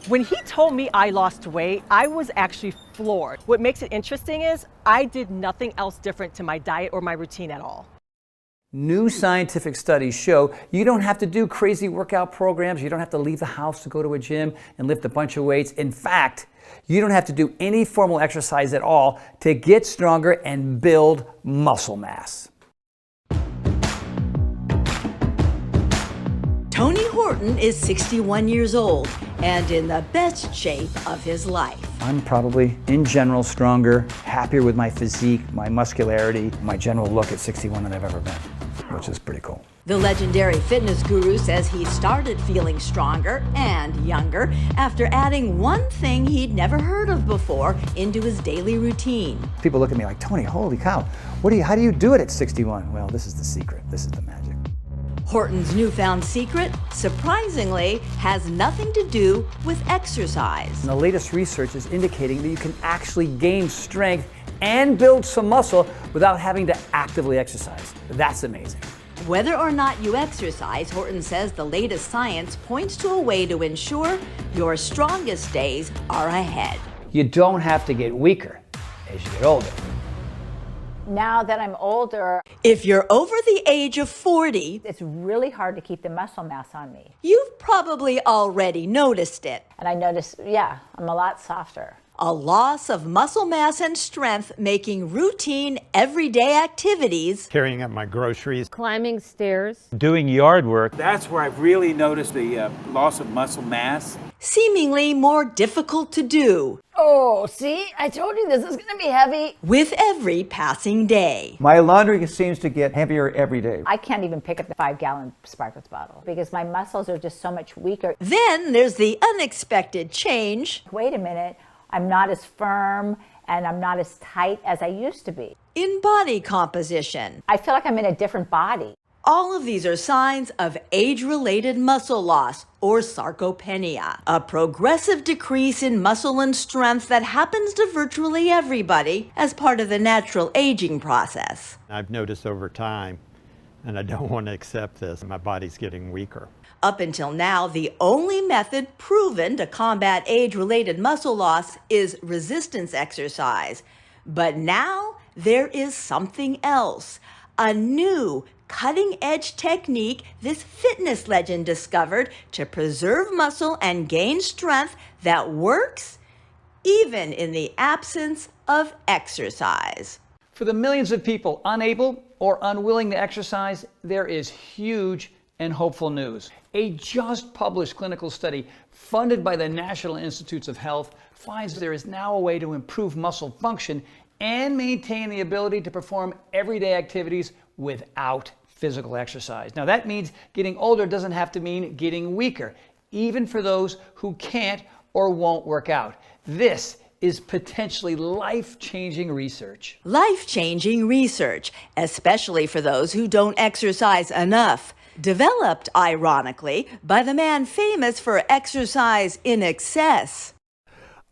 When he told me I lost weight, I was actually floored. What makes it interesting is I did nothing else different to my diet or my routine at all. New scientific studies show you don't have to do crazy workout programs. You don't have to leave the house to go to a gym and lift a bunch of weights. In fact, you don't have to do any formal exercise at all to get stronger and build muscle mass. Tony Horton is 61 years old and in the best shape of his life. I'm probably, in general, stronger, happier with my physique, my muscularity, my general look at 61 than I've ever been, which is pretty cool. The legendary fitness guru says he started feeling stronger and younger after adding one thing he'd never heard of before into his daily routine. People look at me like, Tony, holy cow, how do you do it at 61? Well, this is the secret. This is the magic. Horton's newfound secret, surprisingly, has nothing to do with exercise. And the latest research is indicating that you can actually gain strength and build some muscle without having to actively exercise. That's amazing. Whether or not you exercise, Horton says the latest science points to a way to ensure your strongest days are ahead. You don't have to get weaker as you get older. Now that I'm older, if you're over the age of 40, it's really hard to keep the muscle mass on me. You've probably already noticed it. And I noticed, I'm a lot softer. A loss of muscle mass and strength making routine, everyday activities, carrying up my groceries, climbing stairs, doing yard work. That's where I've really noticed the loss of muscle mass. Seemingly more difficult to do. Oh, see, I told you this is going to be heavy. With every passing day. My laundry seems to get heavier every day. I can't even pick up the 5-gallon Sparkletts bottle because my muscles are just so much weaker. Then there's the unexpected change. Wait a minute, I'm not as firm and I'm not as tight as I used to be. In body composition. I feel like I'm in a different body. All of these are signs of age-related muscle loss, or sarcopenia, a progressive decrease in muscle and strength that happens to virtually everybody as part of the natural aging process. I've noticed over time, and I don't want to accept this, my body's getting weaker. Up until now, the only method proven to combat age-related muscle loss is resistance exercise. But now there is something else, a new cutting-edge technique this fitness legend discovered to preserve muscle and gain strength that works even in the absence of exercise. For the millions of people unable or unwilling to exercise, there is huge and hopeful news. A just published clinical study funded by the National Institutes of Health finds there is now a way to improve muscle function and maintain the ability to perform everyday activities without physical exercise. Now that means getting older doesn't have to mean getting weaker, even for those who can't or won't work out. This is potentially life-changing research. Life-changing research, especially for those who don't exercise enough. Developed, ironically, by the man famous for exercise in excess.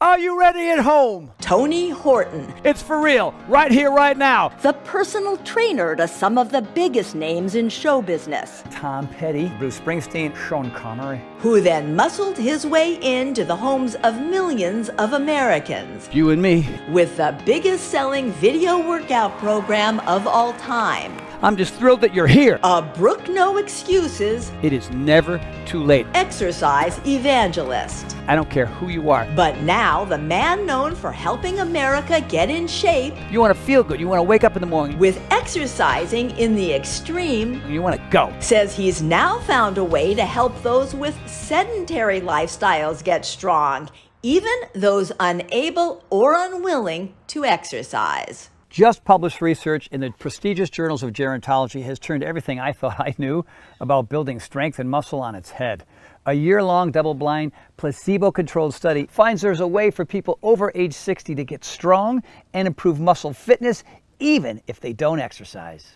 Are you ready at home? Tony Horton. It's for real, right here, right now. The personal trainer to some of the biggest names in show business. Tom Petty, Bruce Springsteen, Sean Connery. Who then muscled his way into the homes of millions of Americans. You and me. With the biggest selling video workout program of all time. I'm just thrilled that you're here. A Brook No Excuses. It is never too late. Exercise evangelist. I don't care who you are. But now the man known for helping America get in shape. You want to feel good. You want to wake up in the morning. With exercising in the extreme. You want to go. Says he's now found a way to help those with sedentary lifestyles get strong. Even those unable or unwilling to exercise. Just published research in the prestigious journals of gerontology has turned everything I thought I knew about building strength and muscle on its head. A year-long, double-blind, placebo-controlled study finds there's a way for people over age 60 to get strong and improve muscle fitness, even if they don't exercise.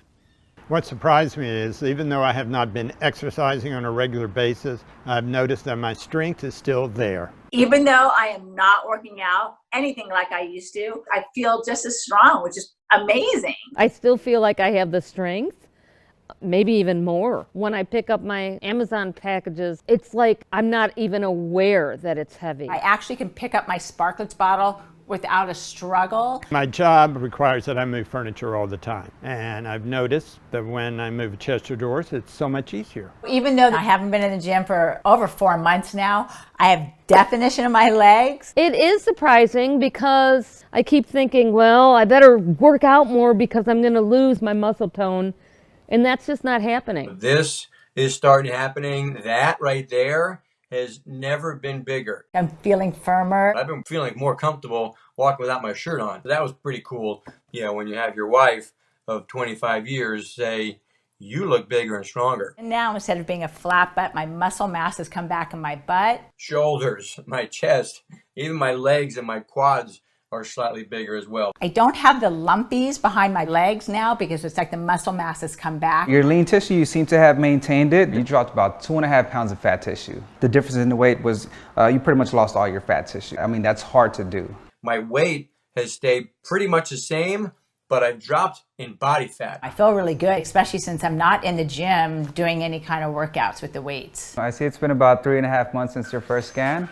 What surprised me is, even though I have not been exercising on a regular basis, I've noticed that my strength is still there. Even though I am not working out anything like I used to, I feel just as strong, which is amazing. I still feel like I have the strength, maybe even more. When I pick up my Amazon packages, it's like I'm not even aware that it's heavy. I actually can pick up my Sparkletts bottle without a struggle. My job requires that I move furniture all the time, and I've noticed that when I move a chest of drawers, it's so much easier. Even though I haven't been in the gym for over 4 months now, I have definition in my legs. It is surprising because I keep thinking, well, I better work out more because I'm going to lose my muscle tone, and that's just not happening. This is starting happening. That right there has never been bigger. I'm feeling firmer. I've been feeling more comfortable walking without my shirt on. That was pretty cool. You know, when you have your wife of 25 years say, you look bigger and stronger. And now instead of being a flat butt, my muscle mass has come back in my butt. Shoulders, my chest, even my legs and my quads are slightly bigger as well. I don't have the lumpies behind my legs now because it's like the muscle mass has come back. Your lean tissue, you seem to have maintained it. You dropped about 2.5 pounds of fat tissue. The difference in the weight was you pretty much lost all your fat tissue. I mean, that's hard to do. My weight has stayed pretty much the same, but I've dropped in body fat. I feel really good, especially since I'm not in the gym doing any kind of workouts with the weights. I see it's been about 3.5 months since your first scan.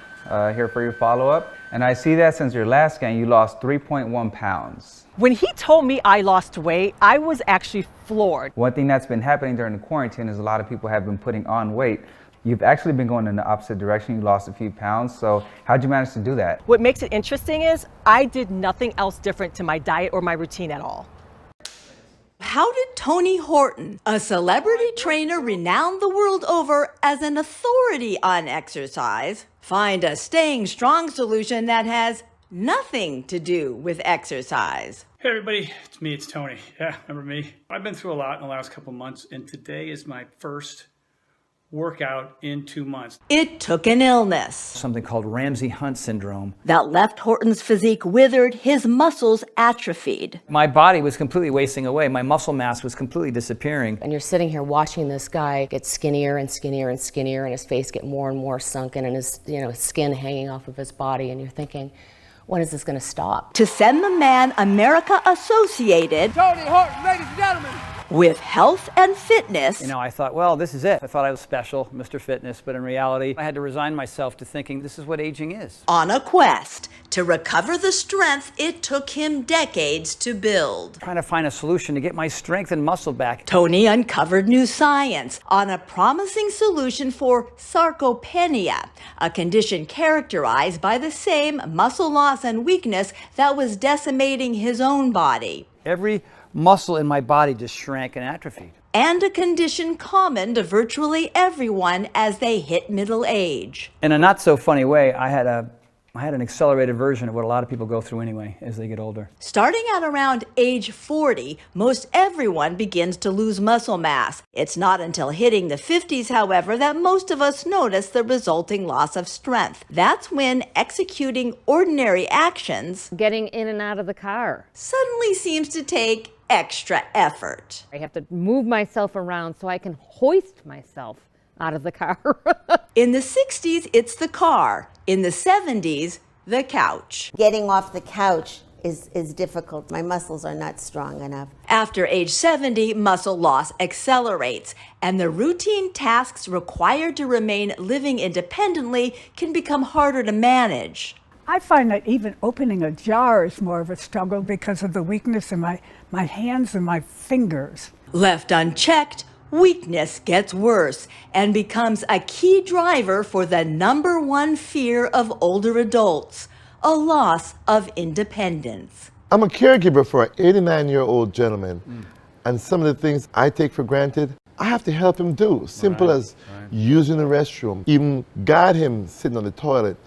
Here for your follow-up. And I see that since your last scan, you lost 3.1 pounds. When he told me I lost weight, I was actually floored. One thing that's been happening during the quarantine is a lot of people have been putting on weight. You've actually been going in the opposite direction. You lost a few pounds. So how'd you manage to do that? What makes it interesting is I did nothing else different to my diet or my routine at all. How did Tony Horton, a celebrity trainer renowned the world over as an authority on exercise, find a staying strong solution that has nothing to do with exercise? Hey everybody, it's me, it's Tony. Yeah, remember me? I've been through a lot in the last couple months, and today is my first workout in 2 months. It took an illness. Something called Ramsay-Hunt syndrome. That left Horton's physique withered, his muscles atrophied. My body was completely wasting away. My muscle mass was completely disappearing. And you're sitting here watching this guy get skinnier and skinnier and skinnier, and his face get more and more sunken, and his skin hanging off of his body, and you're thinking, when is this going to stop? To send the man America associated, Tony Horton, ladies and gentlemen, with health and fitness. I thought, well, this is it. I thought I was special, Mr. Fitness, but in reality, I had to resign myself to thinking this is what aging is. On a quest to recover the strength it took him decades to build. Trying to find a solution to get my strength and muscle back. Tony uncovered new science on a promising solution for sarcopenia, a condition characterized by the same muscle loss and weakness that was decimating his own body. Every muscle in my body just shrank and atrophied. And a condition common to virtually everyone as they hit middle age. In a not so funny way, I had an accelerated version of what a lot of people go through anyway as they get older. Starting at around age 40, most everyone begins to lose muscle mass. It's not until hitting the 50s, however, that most of us notice the resulting loss of strength. That's when executing ordinary actions, Getting in and out of the car. suddenly seems to take extra effort. I have to move myself around so I can hoist myself out of the car. In the 60s, it's the car. In the 70s, the couch. Getting off the couch is difficult. My muscles are not strong enough. After age 70, muscle loss accelerates, and the routine tasks required to remain living independently can become harder to manage. I find that even opening a jar is more of a struggle because of the weakness in my hands and my fingers. Left unchecked, weakness gets worse and becomes a key driver for the #1 fear of older adults, a loss of independence. I'm a caregiver for an 89-year-old gentleman, and some of the things I take for granted, I have to help him do. Simple as using the restroom, even guide him sitting on the toilet,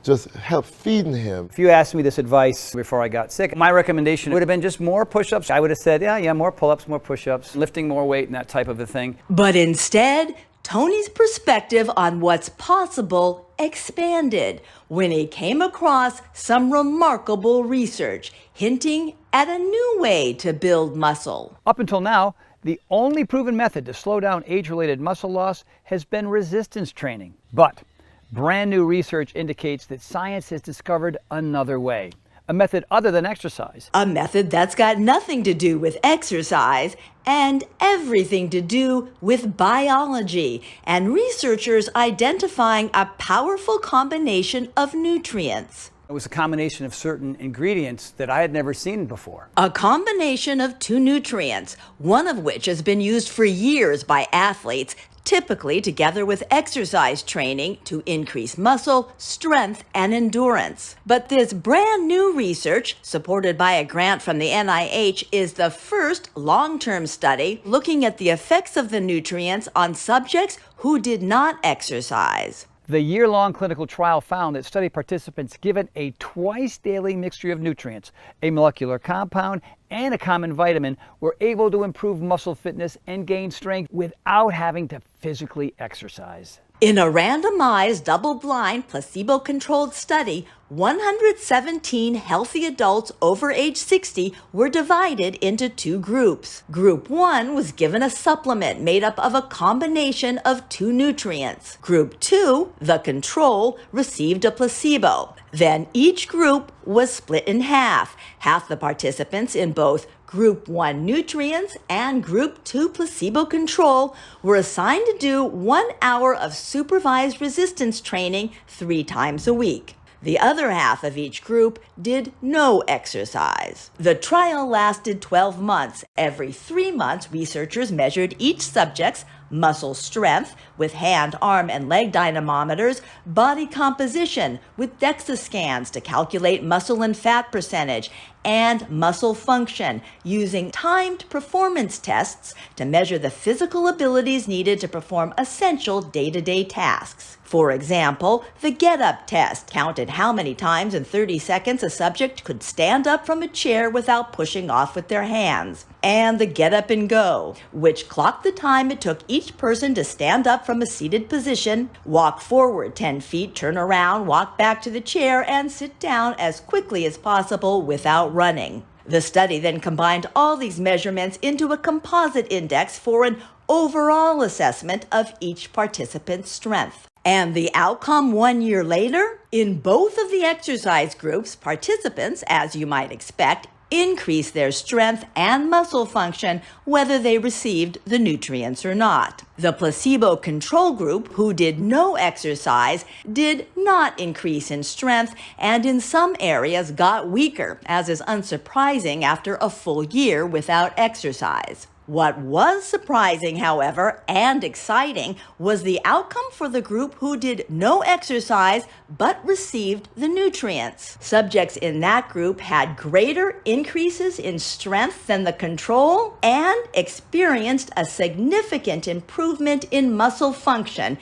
just help feeding him. If you asked me this advice before I got sick, my recommendation would have been just more push-ups. I would have said, yeah, more pull-ups, more push-ups, lifting more weight and that type of a thing. But instead, Tony's perspective on what's possible expanded when he came across some remarkable research hinting at a new way to build muscle. Up until now, the only proven method to slow down age-related muscle loss has been resistance training. But brand new research indicates that science has discovered another way, a method other than exercise. A method that's got nothing to do with exercise and everything to do with biology, and researchers identifying a powerful combination of nutrients. It was a combination of certain ingredients that I had never seen before. A combination of two nutrients, one of which has been used for years by athletes, typically together with exercise training to increase muscle, strength, and endurance. But this brand new research, supported by a grant from the NIH, is the first long-term study looking at the effects of the nutrients on subjects who did not exercise. The year-long clinical trial found that study participants given a twice-daily mixture of nutrients, a molecular compound, and a common vitamin were able to improve muscle fitness and gain strength without having to physically exercise. In a randomized, double-blind, placebo-controlled study, 117 healthy adults over age 60 were divided into two groups. Group 1 was given a supplement made up of a combination of two nutrients. Group 2, the control, received a placebo. Then each group was split in half. Half the participants in both Group 1 nutrients and Group 2 placebo control were assigned to do 1 hour of supervised resistance training 3 times a week. The other half of each group did no exercise. The trial lasted 12 months. Every 3 months, researchers measured each subject's muscle strength with hand, arm, and leg dynamometers, body composition with DEXA scans to calculate muscle and fat percentage, and muscle function using timed performance tests to measure the physical abilities needed to perform essential day-to-day tasks. For example, the get-up test counted how many times in 30 seconds a subject could stand up from a chair without pushing off with their hands. And the get up and go, which clocked the time it took each person to stand up from a seated position, walk forward 10 feet, turn around, walk back to the chair, and sit down as quickly as possible without running. The study then combined all these measurements into a composite index for an overall assessment of each participant's strength. And the outcome 1 year later? In both of the exercise groups, participants, as you might expect, increased their strength and muscle function whether they received the nutrients or not. The placebo control group, who did no exercise, did not increase in strength and in some areas got weaker, as is unsurprising after a full year without exercise. What was surprising, however, and exciting was the outcome for the group who did no exercise but received the nutrients. Subjects in that group had greater increases in strength than the control and experienced a significant improvement in muscle function,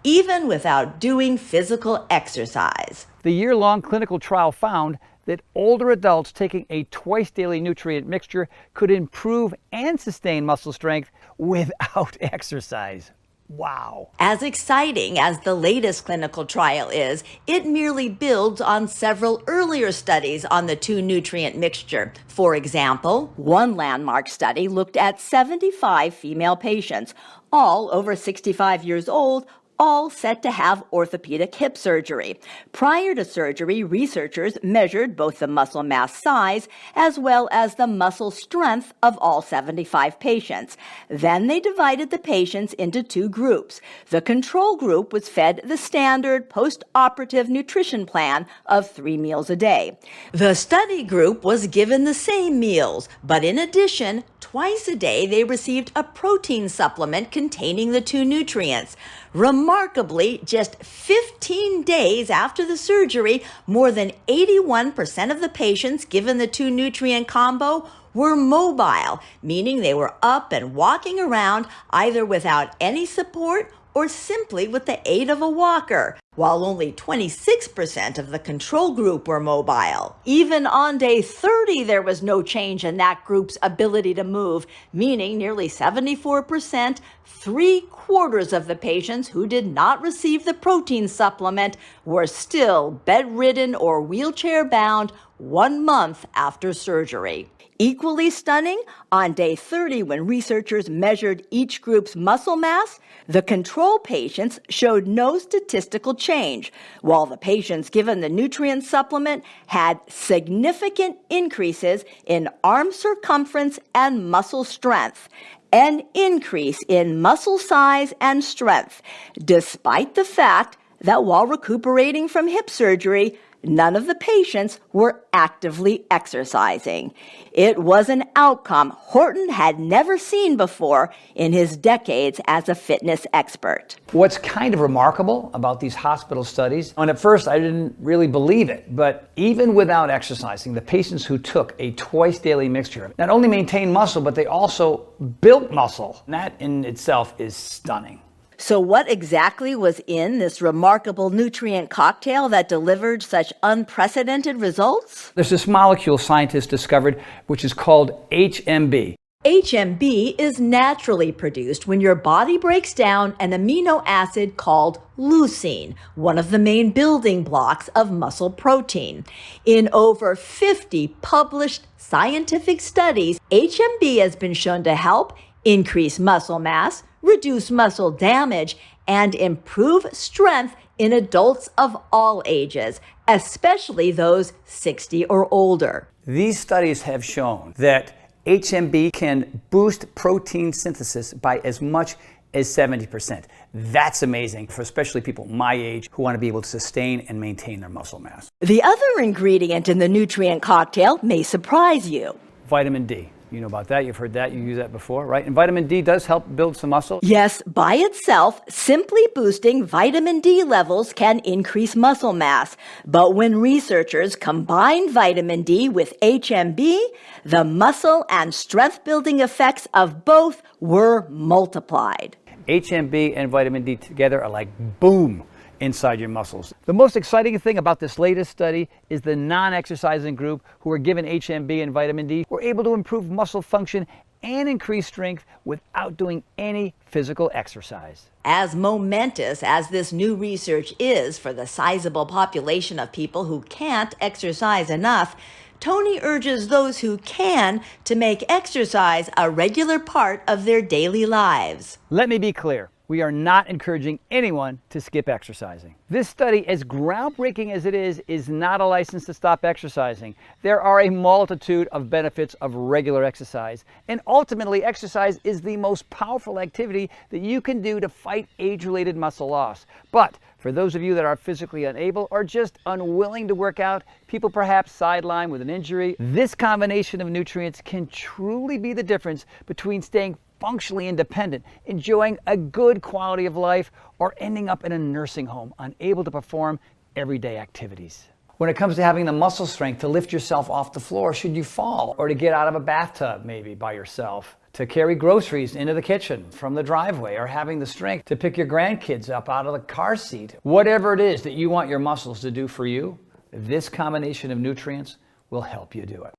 even without doing physical exercise. The year-long clinical trial found that older adults taking a twice-daily nutrient mixture could improve and sustain muscle strength without exercise. Wow. As exciting as the latest clinical trial is, it merely builds on several earlier studies on the two-nutrient mixture. For example, one landmark study looked at 75 female patients, all over 65 years old, all set to have orthopedic hip surgery. Prior to surgery, researchers measured both the muscle mass size as well as the muscle strength of all 75 patients. Then they divided the patients into two groups. The control group was fed the standard post-operative nutrition plan of 3 meals a day. The study group was given the same meals, but in addition, twice a day they received a protein supplement containing the two nutrients. Remarkably, just 15 days after the surgery, more than 81% of the patients given the two-nutrient combo were mobile, meaning they were up and walking around either without any support or simply with the aid of a walker, while only 26% of the control group were mobile. Even on day 30, there was no change in that group's ability to move, meaning nearly 74%, 3/4 of the patients who did not receive the protein supplement were still bedridden or wheelchair-bound 1 month after surgery. Equally stunning, on day 30, when researchers measured each group's muscle mass, the control patients showed no statistical change, while the patients given the nutrient supplement had significant increases in arm circumference and muscle strength, an increase in muscle size and strength, despite the fact that while recuperating from hip surgery, none of the patients were actively exercising. It was an outcome Horton had never seen before in his decades as a fitness expert. What's kind of remarkable about these hospital studies, and at first I didn't really believe it, but even without exercising, the patients who took a twice daily mixture not only maintained muscle, but they also built muscle. And that in itself is stunning. So what exactly was in this remarkable nutrient cocktail that delivered such unprecedented results? There's this molecule scientists discovered which is called HMB. HMB is naturally produced when your body breaks down an amino acid called leucine, one of the main building blocks of muscle protein. In over 50 published scientific studies, HMB has been shown to help increase muscle mass, reduce muscle damage, and improve strength in adults of all ages, especially those 60 or older. These studies have shown that HMB can boost protein synthesis by as much as 70%. That's amazing for especially people my age who want to be able to sustain and maintain their muscle mass. The other ingredient in the nutrient cocktail may surprise you. Vitamin D. You know about that, you've heard that, you use that before, right? And vitamin D does help build some muscle. Yes, by itself, simply boosting vitamin D levels can increase muscle mass. But when researchers combined vitamin D with HMB, the muscle and strength building effects of both were multiplied. HMB and vitamin D together are like boom inside your muscles. The most exciting thing about this latest study is the non-exercising group who were given HMB and vitamin D were able to improve muscle function and increase strength without doing any physical exercise. As momentous as this new research is for the sizable population of people who can't exercise enough, Tony urges those who can to make exercise a regular part of their daily lives. Let me be clear. We are not encouraging anyone to skip exercising. This study, as groundbreaking as it is not a license to stop exercising. There are a multitude of benefits of regular exercise, and ultimately exercise is the most powerful activity that you can do to fight age-related muscle loss. But for those of you that are physically unable or just unwilling to work out, people perhaps sidelined with an injury, this combination of nutrients can truly be the difference between staying functionally independent, enjoying a good quality of life, or ending up in a nursing home, unable to perform everyday activities. When it comes to having the muscle strength to lift yourself off the floor should you fall, or to get out of a bathtub maybe by yourself, to carry groceries into the kitchen from the driveway, or having the strength to pick your grandkids up out of the car seat, whatever it is that you want your muscles to do for you, this combination of nutrients will help you do it.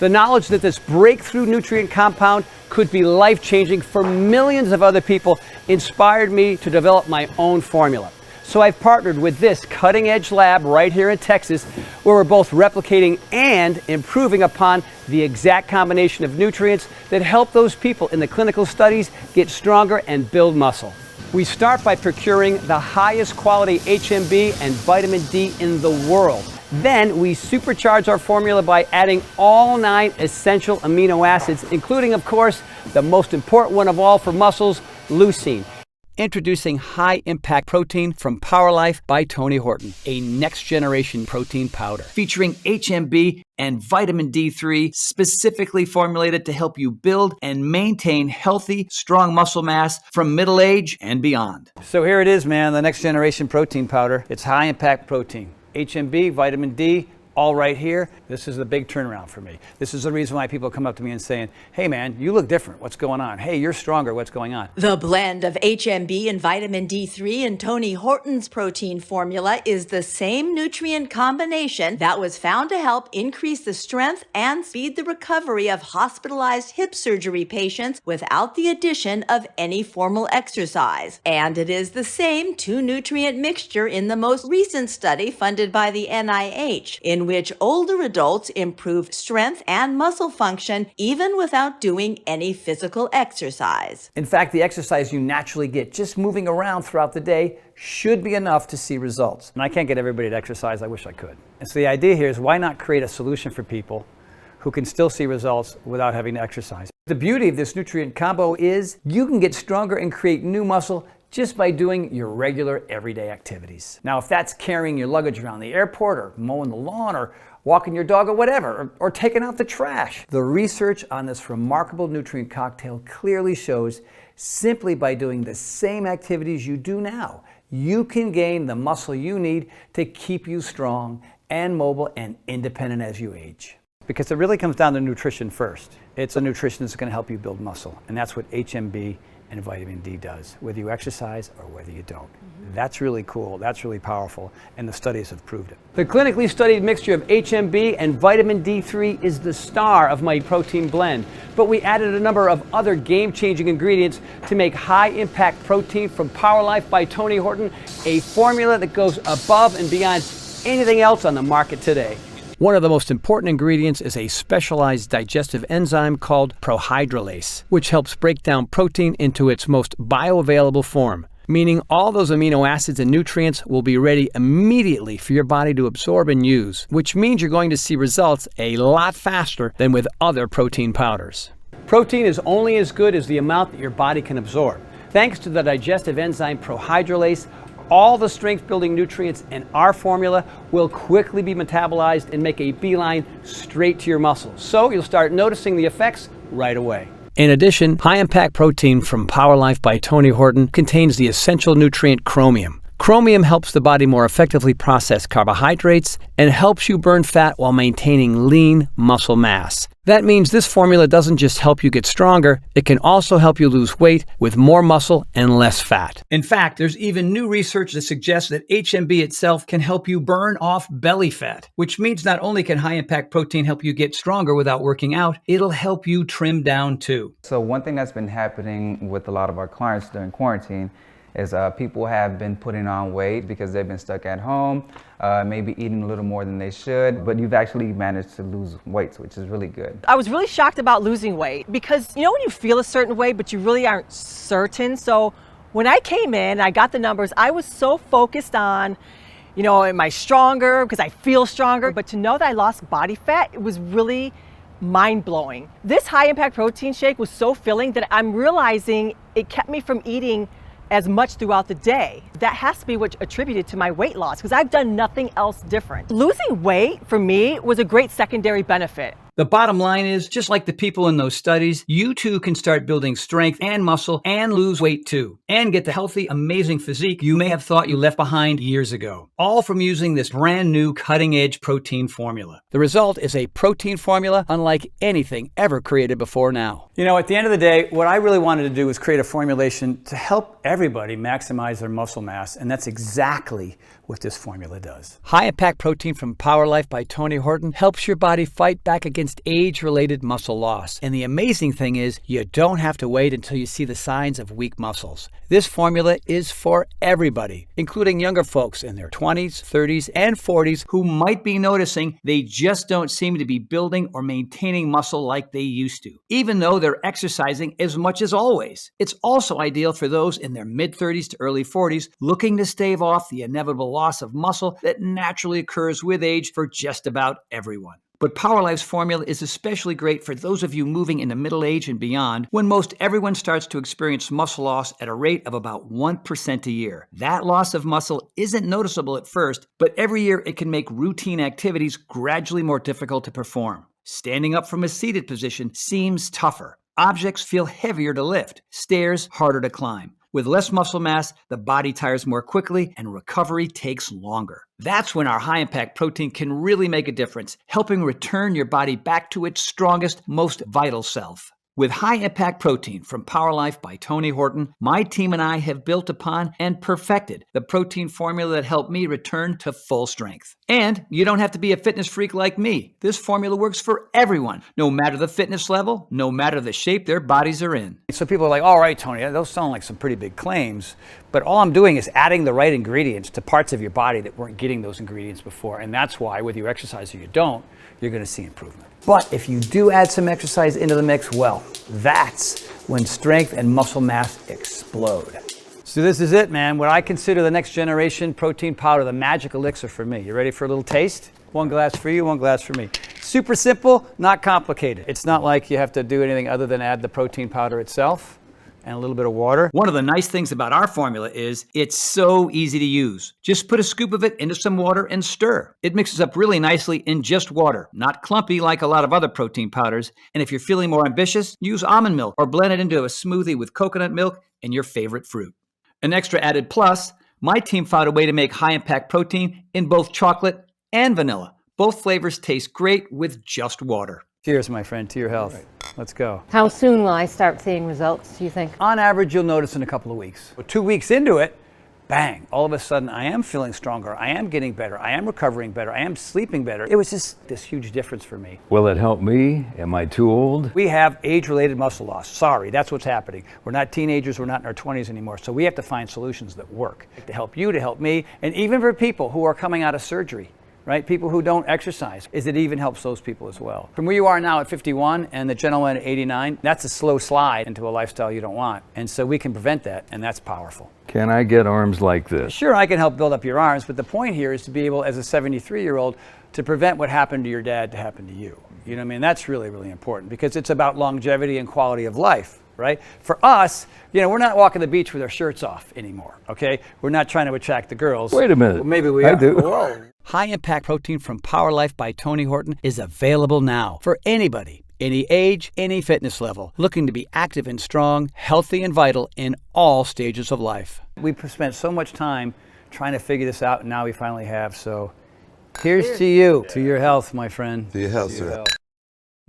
The knowledge that this breakthrough nutrient compound could be life-changing for millions of other people inspired me to develop my own formula. So I've partnered with this cutting-edge lab right here in Texas, where we're both replicating and improving upon the exact combination of nutrients that help those people in the clinical studies get stronger and build muscle. We start by procuring the highest quality HMB and vitamin D in the world. Then we supercharge our formula by adding all 9 essential amino acids, including, of course, the most important one of all for muscles, leucine. Introducing High Impact Protein from Power Life by Tony Horton, a next-generation protein powder featuring HMB and vitamin D3, specifically formulated to help you build and maintain healthy, strong muscle mass from middle age and beyond. So here it is, man, the next-generation protein powder. It's High Impact Protein. HMB, vitamin D, all right here. This is the big turnaround for me. This is the reason why people come up to me and saying, hey man, you look different. What's going on? Hey, you're stronger. What's going on? The blend of HMB and vitamin D3 in Tony Horton's protein formula is the same nutrient combination that was found to help increase the strength and speed the recovery of hospitalized hip surgery patients without the addition of any formal exercise. And it is the same 2-nutrient mixture in the most recent study funded by the NIH, in which older adults improve strength and muscle function even without doing any physical exercise. In fact, the exercise you naturally get just moving around throughout the day should be enough to see results. And I can't get everybody to exercise. I wish I could. And so the idea here is, why not create a solution for people who can still see results without having to exercise? The beauty of this nutrient combo is you can get stronger and create new muscle just by doing your regular everyday activities. Now, if that's carrying your luggage around the airport, or mowing the lawn, or walking your dog, or whatever, or taking out the trash, the research on this remarkable nutrient cocktail clearly shows simply by doing the same activities you do now, you can gain the muscle you need to keep you strong and mobile and independent as you age. Because it really comes down to nutrition first. It's a nutrition that's going to help you build muscle, and that's what HMB and vitamin D does, whether you exercise or whether you don't. That's really cool, that's really powerful, and the studies have proved it. The clinically studied mixture of HMB and vitamin D3 is the star of my protein blend, but we added a number of other game-changing ingredients to make high-impact protein from Power Life by Tony Horton, a formula that goes above and beyond anything else on the market today. One of the most important ingredients is a specialized digestive enzyme called prohydrolase, which helps break down protein into its most bioavailable form, meaning all those amino acids and nutrients will be ready immediately for your body to absorb and use, which means you're going to see results a lot faster than with other protein powders. Protein is only as good as the amount that your body can absorb. Thanks to the digestive enzyme prohydrolase, all the strength-building nutrients in our formula will quickly be metabolized and make a beeline straight to your muscles. So you'll start noticing the effects right away. In addition, high-impact protein from Power Life by Tony Horton contains the essential nutrient chromium. Chromium helps the body more effectively process carbohydrates and helps you burn fat while maintaining lean muscle mass. That means this formula doesn't just help you get stronger, it can also help you lose weight with more muscle and less fat. In fact, there's even new research that suggests that HMB itself can help you burn off belly fat, which means not only can high-impact protein help you get stronger without working out, it'll help you trim down too. So one thing that's been happening with a lot of our clients during quarantine is people have been putting on weight because they've been stuck at home, maybe eating a little more than they should, but you've actually managed to lose weight, which is really good. I was really shocked about losing weight because, you know, when you feel a certain way, but you really aren't certain. So when I came in, I got the numbers, I was so focused on, you know, am I stronger because I feel stronger? But to know that I lost body fat, it was really mind-blowing. This high-impact protein shake was so filling that I'm realizing it kept me from eating as much throughout the day. That has to be what attributed to my weight loss, because I've done nothing else different. Losing weight for me was a great secondary benefit. The bottom line is, just like the people in those studies, you too can start building strength and muscle and lose weight too, and get the healthy, amazing physique you may have thought you left behind years ago, all from using this brand new cutting-edge protein formula. The result is a protein formula unlike anything ever created before now. You know, at the end of the day, what I really wanted to do was create a formulation to help everybody maximize their muscle mass, and that's exactly what this formula does. High-impact protein from Power Life by Tony Horton helps your body fight back against age-related muscle loss. And the amazing thing is, you don't have to wait until you see the signs of weak muscles. This formula is for everybody, including younger folks in their 20s, 30s, and 40s who might be noticing they just don't seem to be building or maintaining muscle like they used to, even though they're exercising as much as always. It's also ideal for those in their mid-30s to early 40s looking to stave off the inevitable loss of muscle that naturally occurs with age for just about everyone. But Power Life's formula is especially great for those of you moving into middle age and beyond, when most everyone starts to experience muscle loss at a rate of about 1% a year. That loss of muscle isn't noticeable at first, but every year it can make routine activities gradually more difficult to perform. Standing up from a seated position seems tougher. Objects feel heavier to lift. Stairs harder to climb. With less muscle mass, the body tires more quickly and recovery takes longer. That's when our high-impact protein can really make a difference, helping return your body back to its strongest, most vital self. With High Impact Protein from Power Life by Tony Horton, my team and I have built upon and perfected the protein formula that helped me return to full strength. And you don't have to be a fitness freak like me. This formula works for everyone, no matter the fitness level, no matter the shape their bodies are in. So people are like, all right, Tony, those sound like some pretty big claims, but all I'm doing is adding the right ingredients to parts of your body that weren't getting those ingredients before. And that's why, whether you exercise or you don't, you're going to see improvement. But if you do add some exercise into the mix, well, that's when strength and muscle mass explode. So this is it, man. What I consider the next generation protein powder, the magic elixir for me. You ready for a little taste? One glass for you, one glass for me. Super simple, not complicated. It's not like you have to do anything other than add the protein powder itself and a little bit of water. One of the nice things about our formula is it's so easy to use. Just put a scoop of it into some water and stir. It mixes up really nicely in just water, not clumpy like a lot of other protein powders. And if you're feeling more ambitious, use almond milk or blend it into a smoothie with coconut milk and your favorite fruit. An extra added plus, my team found a way to make High Impact Protein in both chocolate and vanilla. Both flavors taste great with just water. Cheers, my friend, to your health. Right. Let's go. How soon will I start seeing results, do you think? On average, you'll notice in a couple of weeks. But 2 weeks into it, bang, all of a sudden I am feeling stronger, I am getting better, I am recovering better, I am sleeping better. It was just this huge difference for me. Will it help me? Am I too old? We have age-related muscle loss. Sorry, that's what's happening. We're not teenagers, we're not in our 20s anymore. So we have to find solutions that work to help you, to help me, and even for people who are coming out of surgery. Right? People who don't exercise, it even helps those people as well. From where you are now at 51 and the gentleman at 89, that's a slow slide into a lifestyle you don't want. And so we can prevent that, and that's powerful. Can I get arms like this? Sure, I can help build up your arms, but the point here is to be able, as a 73-year-old, to prevent what happened to your dad to happen to you. You know what I mean? That's really, really important because it's about longevity and quality of life. Right? For us, you know, we're not walking the beach with our shirts off anymore, okay? We're not trying to attract the girls. Wait a minute. Well, maybe we I are. do. Whoa. High Impact Protein from Power Life by Tony Horton is available now for anybody, any age, any fitness level, looking to be active and strong, healthy and vital in all stages of life. We've spent so much time trying to figure this out, and now we finally have. So here's to you, to your health, my friend. To your health, sir.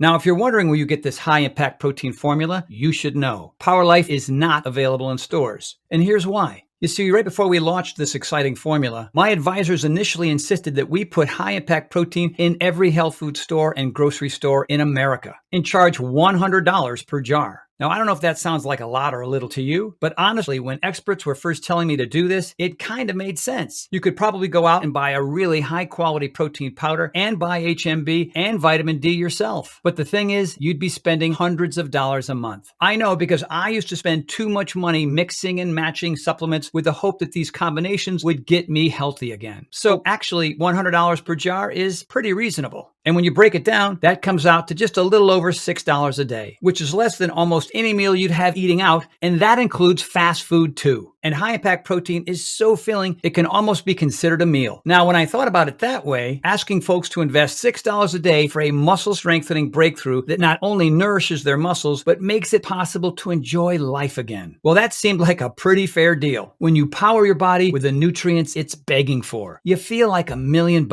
Now, if you're wondering where you get this high-impact protein formula, you should know. Power Life is not available in stores. And here's why. You see, right before we launched this exciting formula, my advisors initially insisted that we put high-impact protein in every health food store and grocery store in America and charge $100 per jar. Now, I don't know if that sounds like a lot or a little to you, but honestly, when experts were first telling me to do this, it kind of made sense. You could probably go out and buy a really high-quality protein powder and buy HMB and vitamin D yourself. But the thing is, you'd be spending hundreds of dollars a month. I know because I used to spend too much money mixing and matching supplements with the hope that these combinations would get me healthy again. So actually, $100 per jar is pretty reasonable. And when you break it down, that comes out to just a little over $6 a day, which is less than almost any meal you'd have eating out, and that includes fast food too. And high-impact protein is so filling, it can almost be considered a meal. Now, when I thought about it that way, asking folks to invest $6 a day for a muscle-strengthening breakthrough that not only nourishes their muscles, but makes it possible to enjoy life again. Well, that seemed like a pretty fair deal. When you power your body with the nutrients it's begging for, you feel like $1 million,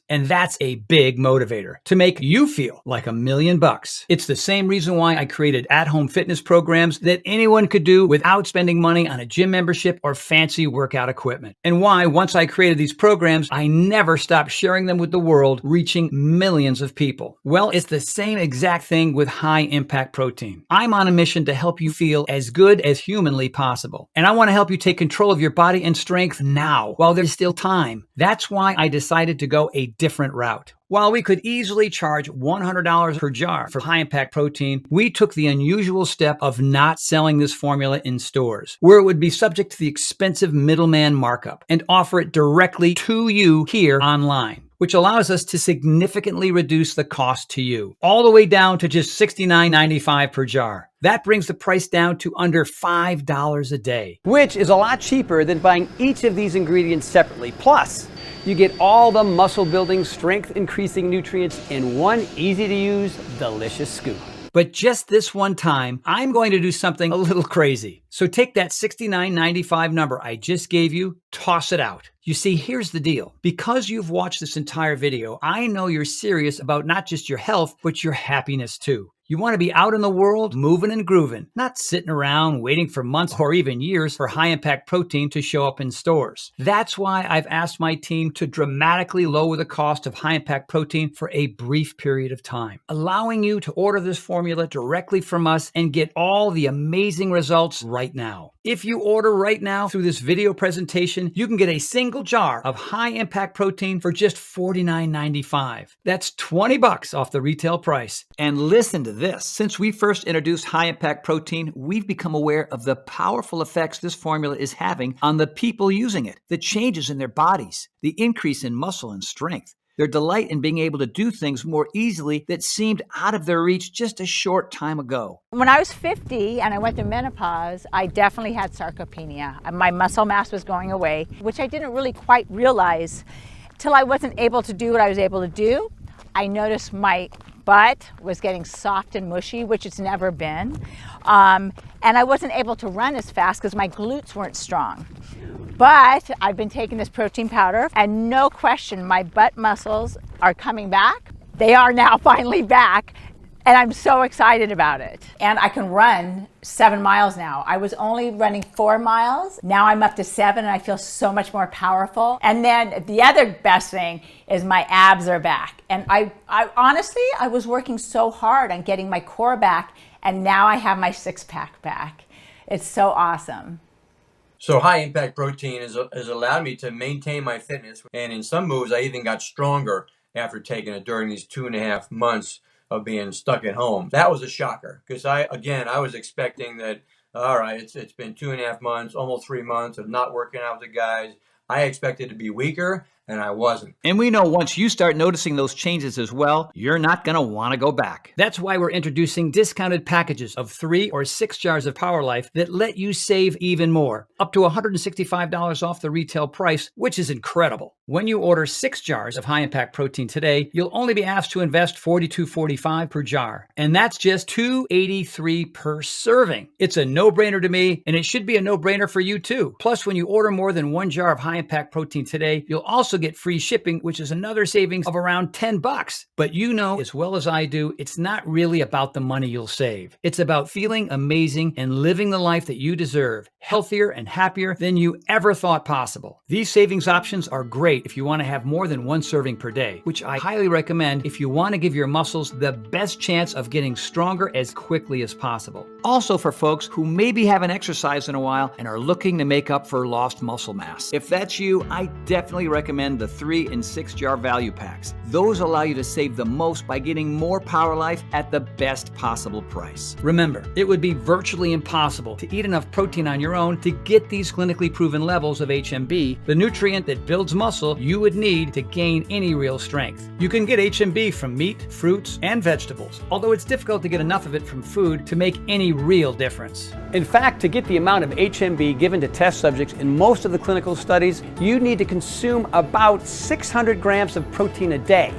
and that's a big motivator to make you feel like $1 million. It's the same reason why I created at-home fitness programs that anyone could do without spending money on a gym membership or fancy workout equipment. And why, once I created these programs, I never stopped sharing them with the world, reaching millions of people. Well, it's the same exact thing with high-impact protein. I'm on a mission to help you feel as good as humanly possible. And I want to help you take control of your body and strength now, while there's still time. That's why I decided to go a different route. While we could easily charge $100 per jar for high-impact protein, we took the unusual step of not selling this formula in stores, where it would be subject to the expensive middleman markup, and offer it directly to you here online, which allows us to significantly reduce the cost to you, all the way down to just $69.95 per jar. That brings the price down to under $5 a day. Which is a lot cheaper than buying each of these ingredients separately. Plus, you get all the muscle-building, strength-increasing nutrients in one easy-to-use, delicious scoop. But just this one time, I'm going to do something a little crazy. So take that $69.95 number I just gave you, toss it out. You see, here's the deal. Because you've watched this entire video, I know you're serious about not just your health, but your happiness too. You want to be out in the world, moving and grooving, not sitting around waiting for months or even years for high-impact protein to show up in stores. That's why I've asked my team to dramatically lower the cost of high-impact protein for a brief period of time, allowing you to order this formula directly from us and get all the amazing results right now. If you order right now through this video presentation, you can get a single jar of high-impact protein for just $49.95. That's $20 off the retail price. And listen to this. Since we first introduced high-impact protein, we've become aware of the powerful effects this formula is having on the people using it, the changes in their bodies, the increase in muscle and strength, their delight in being able to do things more easily that seemed out of their reach just a short time ago. When I was 50 and I went through menopause, I definitely had sarcopenia. My muscle mass was going away, which I didn't really quite realize till I wasn't able to do what I was able to do. I noticed my butt was getting soft and mushy, which it's never been. And I wasn't able to run as fast because my glutes weren't strong. But I've been taking this protein powder and no question, my butt muscles are coming back. They are now finally back. And I'm so excited about it. And I can run 7 miles now. I was only running 4 miles. Now I'm up to 7 and I feel so much more powerful. And then the other best thing is my abs are back. And I honestly, I was working so hard on getting my core back and now I have my six-pack back. It's so awesome. So high impact protein has allowed me to maintain my fitness. And in some moves, I even got stronger after taking it during these 2.5 months of being stuck at home. That was a shocker because I was expecting that, all right, it's been 2.5 months, almost 3 months of not working out with the guys. I expected to be weaker and I wasn't. And we know once you start noticing those changes as well, you're not going to want to go back. That's why we're introducing discounted packages of 3 or 6 jars of Power Life that let you save even more, up to $165 off the retail price, which is incredible. When you order 6 jars of high-impact protein today, you'll only be asked to invest $42.45 per jar, and that's just $2.83 per serving. It's a no-brainer to me, and it should be a no-brainer for you too. Plus, when you order more than 1 jar of high-impact protein today, you'll also get free shipping, which is another savings of around $10. But you know as well as I do, it's not really about the money you'll save. It's about feeling amazing and living the life that you deserve, healthier and happier than you ever thought possible. These savings options are great if you want to have more than 1 serving per day, which I highly recommend if you want to give your muscles the best chance of getting stronger as quickly as possible. Also for folks who maybe haven't exercised in a while and are looking to make up for lost muscle mass. If that's you, I definitely recommend the 3 and 6 jar value packs. Those allow you to save the most by getting more Power Life at the best possible price. Remember, it would be virtually impossible to eat enough protein on your own to get these clinically proven levels of HMB, the nutrient that builds muscle you would need to gain any real strength. You can get HMB from meat, fruits, and vegetables, although it's difficult to get enough of it from food to make any real difference. In fact, to get the amount of HMB given to test subjects in most of the clinical studies, you need to consume about 600 grams of protein a day.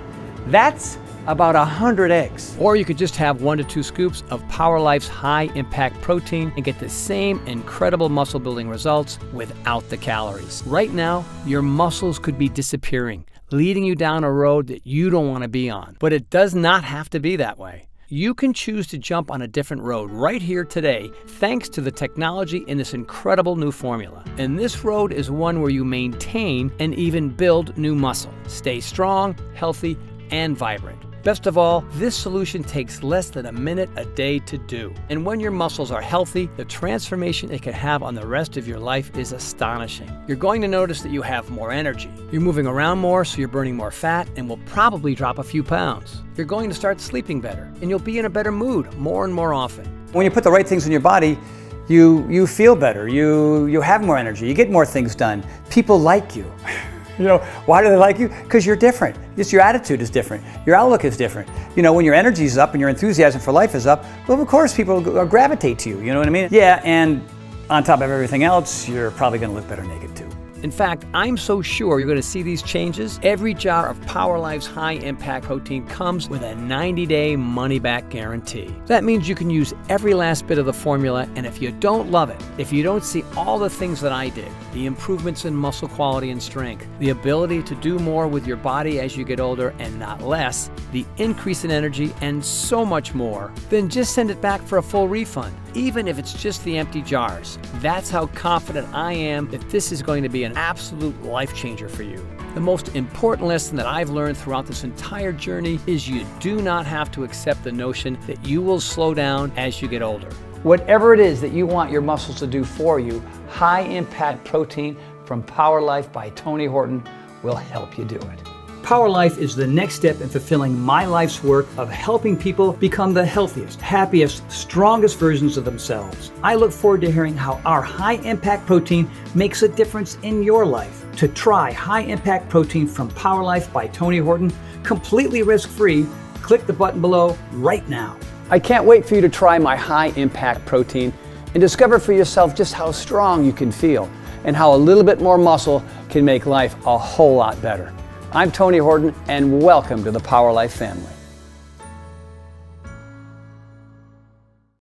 That's about 100 eggs. Or you could just have 1 to 2 scoops of Power Life's high impact protein and get the same incredible muscle building results without the calories. Right now, your muscles could be disappearing, leading you down a road that you don't want to be on. But it does not have to be that way. You can choose to jump on a different road right here today thanks to the technology in this incredible new formula. And this road is one where you maintain and even build new muscle. Stay strong, healthy, and vibrant. Best of all, this solution takes less than a minute a day to do. And when your muscles are healthy, the transformation it can have on the rest of your life is astonishing. You're going to notice that you have more energy. You're moving around more, so you're burning more fat and will probably drop a few pounds. You're going to start sleeping better, and you'll be in a better mood more and more often. When you put the right things in your body, you feel better, you have more energy, you get more things done. People like you. You know, why do they like you? Because you're different. Just your attitude is different. Your outlook is different. You know, when your energy is up and your enthusiasm for life is up, well, of course, people gravitate to you. You know what I mean? Yeah, and on top of everything else, you're probably going to look better naked too. In fact, I'm so sure you're going to see these changes. Every jar of Power Life's high impact protein comes with a 90-day money-back guarantee. That means you can use every last bit of the formula, and if you don't love it, if you don't see all the things that I did, the improvements in muscle quality and strength, the ability to do more with your body as you get older and not less, the increase in energy, and so much more, then just send it back for a full refund, even if it's just the empty jars. That's how confident I am that this is going to be an absolute life changer for you. The most important lesson that I've learned throughout this entire journey is you do not have to accept the notion that you will slow down as you get older. Whatever it is that you want your muscles to do for you, high impact protein from Power Life by Tony Horton will help you do it. Power Life is the next step in fulfilling my life's work of helping people become the healthiest, happiest, strongest versions of themselves. I look forward to hearing how our high impact protein makes a difference in your life. To try high impact protein from Power Life by Tony Horton, completely risk-free, click the button below right now. I can't wait for you to try my high impact protein and discover for yourself just how strong you can feel and how a little bit more muscle can make life a whole lot better. I'm Tony Horton, and welcome to the Power Life family.